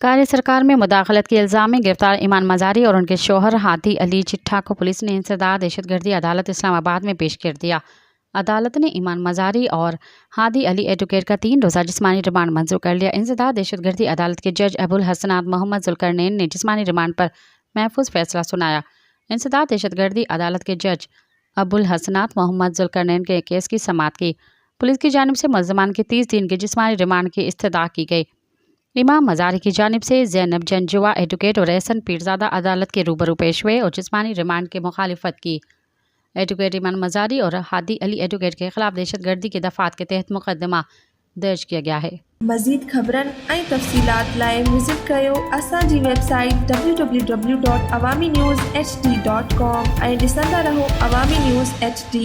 कार्य सरकार में मुदाखलत के इल्ज़ाम में गिरफ्तार ईमान मज़ारी और उनके शौहर हादी अली चिट्ठा को पुलिस ने इंसदाद दहशतगर्दी अदालत इस्लामाबाद में पेश कर दिया। अदालत ने ईमान मज़ारी और हादी अली एडवोकेट का 3 रोज़ा जिस्मानी रिमांड मंजूर कर लिया। इंसदाद दहशतगर्दी अदालत के जज अबुल हसनात मोहम्मद जुल्करनैन ने जिस्मानी रिमांड पर महफूज फैसला सुनाया। इंसदाद दहशतगर्दी अदालत के जज अबुल हसनात मोहम्मद जुल्करनैन के केस की समाअत की। पुलिस की जानिब से मुल्ज़मान के 30 दिन के जिस्मानी रिमांड की इस्तदा की गई। इमाम मज़ारी की जानिब से ज़ैनब जंजुआ एडवोकेट और एहसन पीरज़ादा अदालत के रूबरू पेश हुए और जिस्मानी रिमांड की मुखालिफत की। एडवोकेट ईमान मज़ारी और हादी अली एडवोकेट के खिलाफ दहशतगर्दी के दफ़ात के तहत मुकदमा दर्ज किया गया है। मज़ीद ख़बरन ऐं तफ़सीलात लाइ विज़िट कयो असांजी वेबसाइट www.awamiNewsHD.com ऐं ॾिसंदा रहो अवामी न्यूज़ HD।